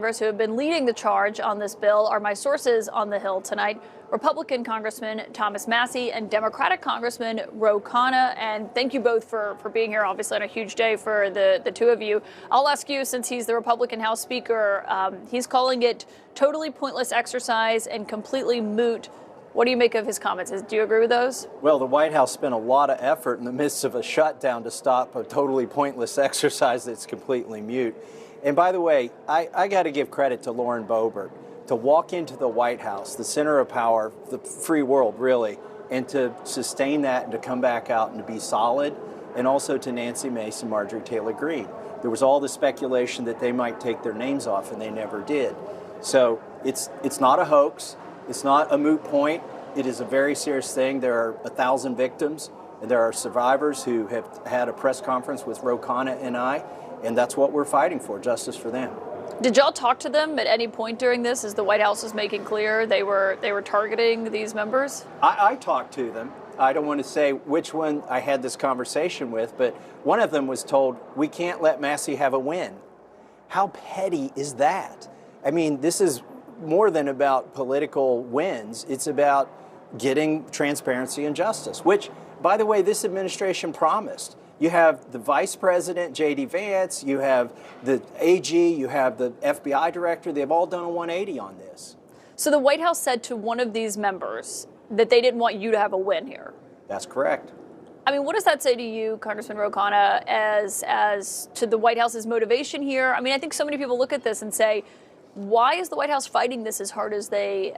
Who have been leading the charge on this bill are my sources on the Hill tonight, Republican Congressman Thomas Massie and Democratic Congressman Ro Khanna. And thank you both for being here, obviously on a huge day for the two of you. I'll ask you, since he's the Republican House Speaker, he's calling it totally pointless exercise and completely moot. What do you make of his comments? Do you agree with those? Well, the White House spent a lot of effort in the midst of a shutdown to stop a totally pointless exercise that's completely mute. And by the way, I got to give credit to Lauren Boebert to walk into the White House, the center of power, the free world, really, and to sustain that and to come back out and to be solid, and also to Nancy Mace and Marjorie Taylor Greene. There was all the speculation that they might take their names off, and they never did. So it's not a hoax. It's not a moot point. It is a very serious thing. There are 1,000 victims, and there are survivors who have had a press conference with Ro Khanna and I. And that's what we're fighting for, justice for them. Did y'all talk to them at any point during this, as the White House was making clear they were targeting these members? I talked to them. I don't want to say which one I had this conversation with, but one of them was told, we can't let Massie have a win. How petty is that? I mean, this is more than about political wins. It's about getting transparency and justice, which, by the way, this administration promised. You have the Vice President, J.D. Vance, you have the AG, you have the FBI Director. They've all done a 180 on this. So the White House said to one of these members that they didn't want you to have a win here. That's correct. I mean, what does that say to you, Congressman Ro Khanna, as to the White House's motivation here? I mean, I think so many people look at this and say, why is the White House fighting this as hard as they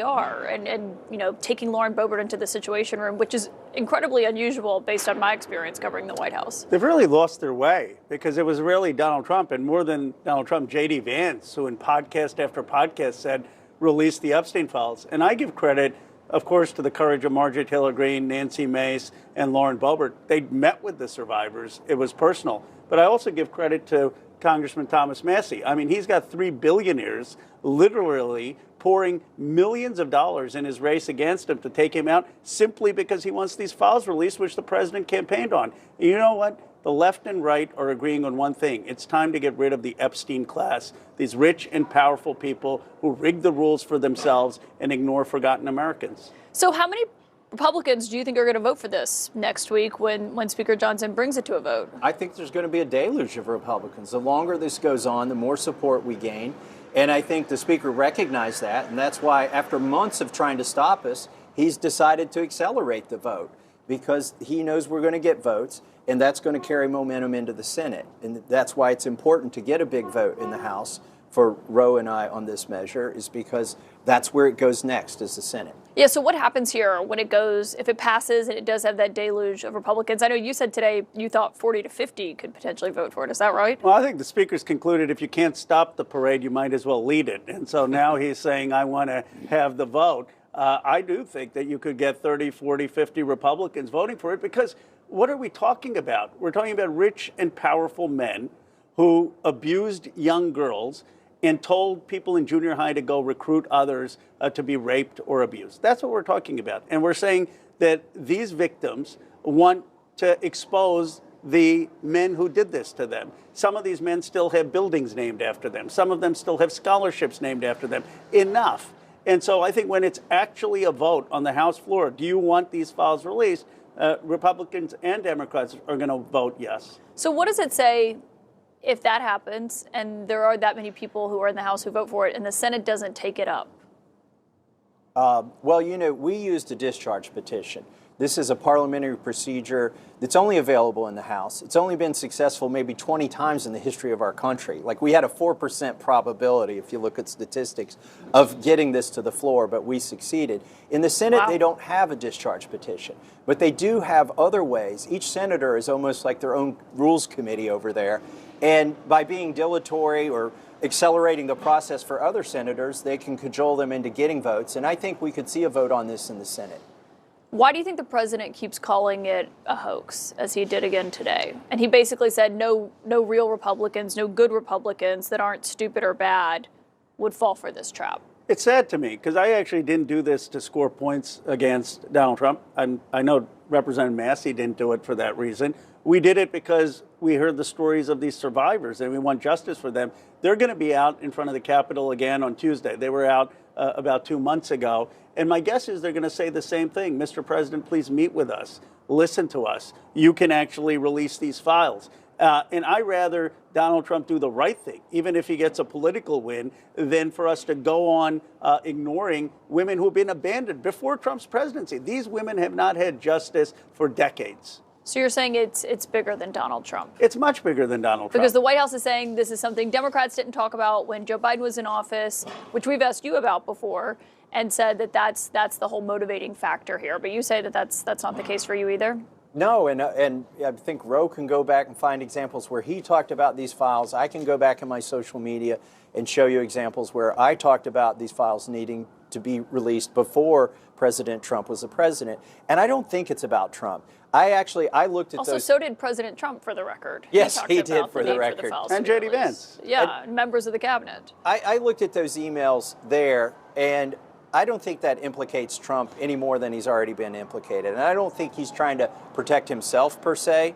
are, and you know, taking Lauren Boebert into the Situation Room, which is incredibly unusual based on my experience covering the White House? They've really lost their way, because it was really Donald Trump, and more than Donald Trump, J.D. Vance, who in podcast after podcast said, release the Epstein files. And I give credit, of course, to the courage of Marjorie Taylor Greene, Nancy Mace, and Lauren Boebert. They met with the survivors. It was personal. But I also give credit to Congressman Thomas Massie. I mean, he's got 3 billionaires literally pouring millions of dollars in his race against him to take him out simply because he wants these files released, which the president campaigned on. And you know what? The left and right are agreeing on one thing. It's time to get rid of the Epstein class, these rich and powerful people who rig the rules for themselves and ignore forgotten Americans. So how many Republicans do you think are going to vote for this next week when Speaker Johnson brings it to a vote? I think there's going to be a deluge of Republicans. The longer this goes on, the more support we gain. And I think the Speaker recognized that, and that's why after months of trying to stop us, he's decided to accelerate the vote, because he knows we're going to get votes, and that's going to carry momentum into the Senate. And that's why it's important to get a big vote in the House for Ro and I on this measure, is because that's where it goes next, is the Senate. Yeah, so what happens here when it goes, if it passes and it does have that deluge of Republicans? I know you said today you thought 40 to 50 could potentially vote for it. Is that right? Well, I think the Speaker's concluded if you can't stop the parade, you might as well lead it. And so now he's saying, I want to have the vote. I do think that you could get 30, 40, 50 Republicans voting for it, because what are we talking about? We're talking about rich and powerful men who abused young girls and told people in junior high to go recruit others to be raped or abused. That's what we're talking about. And we're saying that these victims want to expose the men who did this to them. Some of these men still have buildings named after them. Some of them still have scholarships named after them. Enough. And so I think when it's actually a vote on the House floor, do you want these files released? Republicans and Democrats are going to vote yes. So what does it say if that happens and there are that many people who are in the House who vote for it and the Senate doesn't take it up? Well, you know, we used a discharge petition. This is a parliamentary procedure that's only available in the House. It's only been successful maybe 20 times in the history of our country. Like, we had a 4% probability, if you look at statistics, of getting this to the floor, but we succeeded. In the Senate, They don't have a discharge petition, but they do have other ways. Each senator is almost like their own rules committee over there. And by being dilatory or accelerating the process for other senators, they can cajole them into getting votes. And I think we could see a vote on this in the Senate. Why do you think the president keeps calling it a hoax, as he did again today? And he basically said no real Republicans, no good Republicans that aren't stupid or bad would fall for this trap. It's sad to me, because I actually didn't do this to score points against Donald Trump. I know Representative Massie didn't do it for that reason. We did it because we heard the stories of these survivors and we want justice for them. They're going to be out in front of the Capitol again on Tuesday. They were out about 2 months ago. And my guess is they're going to say the same thing. Mr. President, please meet with us. Listen to us. You can actually release these files. And I'd rather Donald Trump do the right thing, even if he gets a political win, than for us to go on ignoring women who have been abandoned before Trump's presidency. These women have not had justice for decades. So you're saying it's bigger than Donald Trump? It's much bigger than Donald Trump. Because the White House is saying this is something Democrats didn't talk about when Joe Biden was in office, which we've asked you about before, and said that that's the whole motivating factor here. But you say that that's not the case for you either? No, and I think Roe can go back and find examples where he talked about these files. I can go back in my social media and show you examples where I talked about these files needing to be released before President Trump was the president. And I don't think it's about Trump. I looked at also, those. So did President Trump, for the record. Yes, he did, for the record. And J.D. Vance. Yeah, and members of the cabinet. I looked at those emails there, and I don't think that implicates Trump any more than he's already been implicated. And I don't think he's trying to protect himself, per se.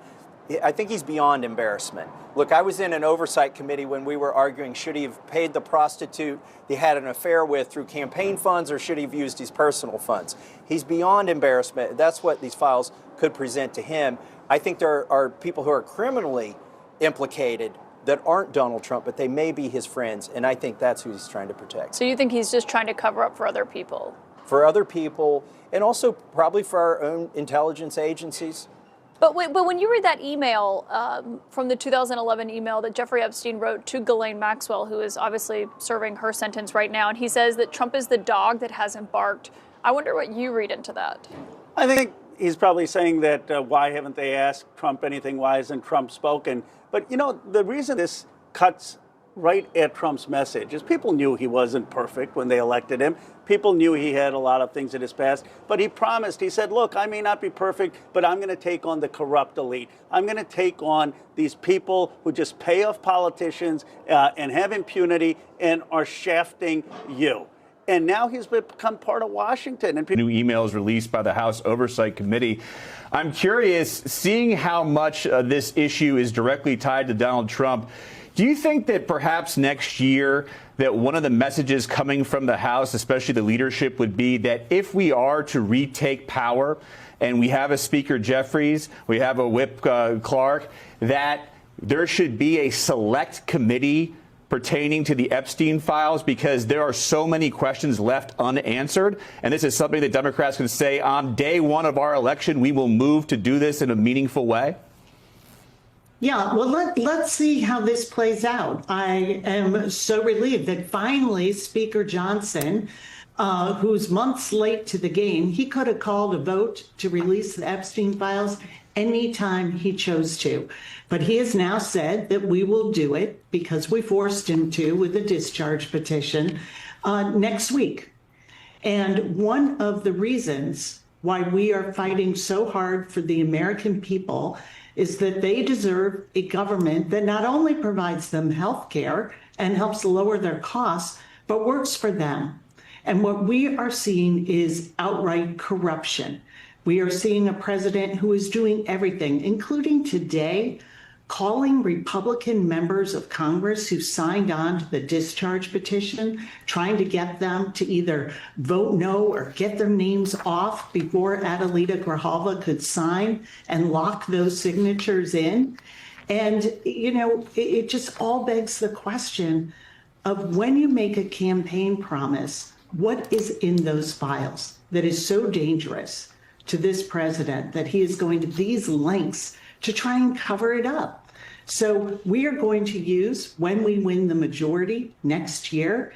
I think he's beyond embarrassment. Look, I was in an oversight committee when we were arguing, should he have paid the prostitute he had an affair with through campaign funds, or should he have used his personal funds? He's beyond embarrassment. That's what these files could present to him. I think there are people who are criminally implicated that aren't Donald Trump, but they may be his friends, and I think that's who he's trying to protect. So you think he's just trying to cover up for other people? For other people, and also probably for our own intelligence agencies. But when you read that email from the 2011 email that Jeffrey Epstein wrote to Ghislaine Maxwell, who is obviously serving her sentence right now, and he says that Trump is the dog that hasn't barked, I wonder what you read into that. I think he's probably saying that why haven't they asked Trump anything? Why hasn't Trump spoken? But, you know, the reason this cuts right at Trump's message is people knew he wasn't perfect when they elected him. People knew he had a lot of things in his past, but he promised, he said, look, I may not be perfect, but I'm going to take on the corrupt elite. I'm going to take on these people who just pay off politicians and have impunity and are shafting you. And now he's become part of Washington. And new emails released by the House Oversight Committee. I'm curious, seeing how much this issue is directly tied to Donald Trump, do you think that perhaps next year that one of the messages coming from the House, especially the leadership, would be that if we are to retake power and we have a Speaker Jeffries, we have a Whip Clark, that there should be a select committee pertaining to the Epstein files, because there are so many questions left unanswered. And this is something that Democrats can say on day one of our election, we will move to do this in a meaningful way? Yeah, well, let's see how this plays out. I am so relieved that finally Speaker Johnson, who's months late to the game, he could have called a vote to release the Epstein files anytime he chose to. But he has now said that we will do it, because we forced him to, with a discharge petition next week. And one of the reasons why we are fighting so hard for the American people is that they deserve a government that not only provides them health care and helps lower their costs, but works for them. And what we are seeing is outright corruption. We are seeing a president who is doing everything, including today, calling Republican members of Congress who signed on to the discharge petition, trying to get them to either vote no or get their names off before Adelita Grijalva could sign and lock those signatures in. And, you know, it just all begs the question of, when you make a campaign promise, what is in those files that is so dangerous to this president that he is going to these lengths to try and cover it up? So we are going to use, when we win the majority next year,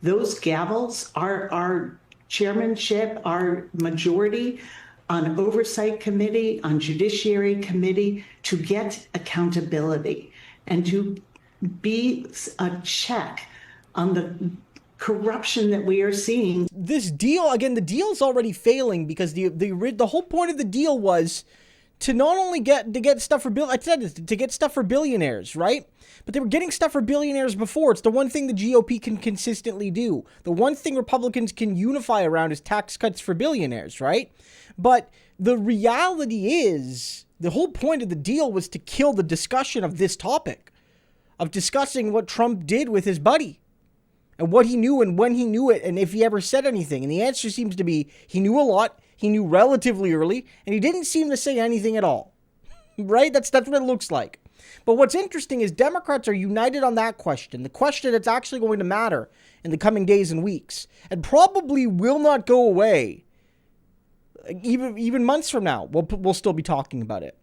those gavels, our chairmanship, our majority on Oversight Committee, on Judiciary Committee, to get accountability and to be a check on the corruption that we are seeing. This deal, again, the deal's already failing, because the whole point of the deal was to not only get stuff for to get stuff for billionaires, right? But they were getting stuff for billionaires before. It's the one thing the GOP can consistently do. The one thing Republicans can unify around is tax cuts for billionaires, right? But the reality is The whole point of the deal was to kill the discussion of this topic, of discussing what Trump did with his buddy and what he knew and when he knew it and if he ever said anything. And the answer seems to be he knew a lot, he knew relatively early, and he didn't seem to say anything at all. Right? That's what it looks like. But what's interesting is Democrats are united on that question, the question that's actually going to matter in the coming days and weeks, and probably will not go away. Even months from now, we'll still be talking about it.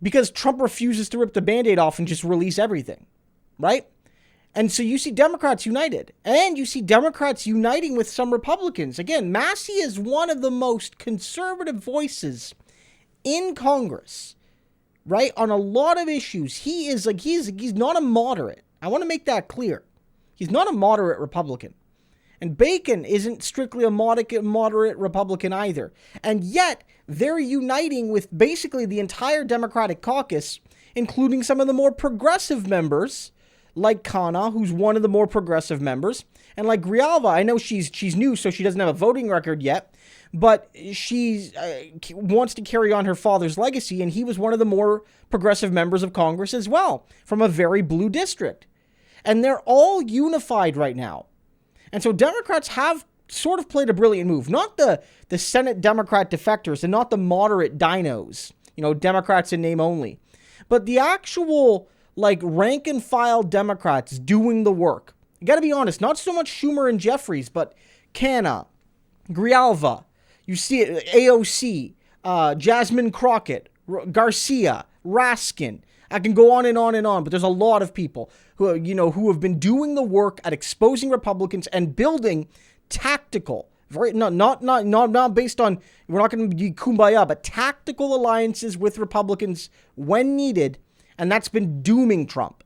Because Trump refuses to rip the Band-Aid off and just release everything, right? And so you see Democrats united, and you see Democrats uniting with some Republicans. Again, Massey is one of the most conservative voices in Congress, right? On a lot of issues. He's not a moderate. I want to make that clear. He's not a moderate Republican. And Bacon isn't strictly a moderate Republican either. And yet, they're uniting with basically the entire Democratic caucus, including some of the more progressive members, like Khanna, who's one of the more progressive members, and like Grijalva. I know she's new, so she doesn't have a voting record yet, but she wants to carry on her father's legacy, and he was one of the more progressive members of Congress as well, from a very blue district. And they're all unified right now. And so Democrats have sort of played a brilliant move. Not the Senate Democrat defectors and not the moderate dinos, Democrats in name only, but the actual, rank and file Democrats doing the work. You got to be honest, not so much Schumer and Jeffries, but Khanna, Grijalva, you see it, AOC, Jasmine Crockett, Garcia, Raskin. I can go on and on and on, but there's a lot of people who have been doing the work at exposing Republicans and building tactical, not based on, we're not going to be kumbaya, but tactical alliances with Republicans when needed, and that's been dooming Trump.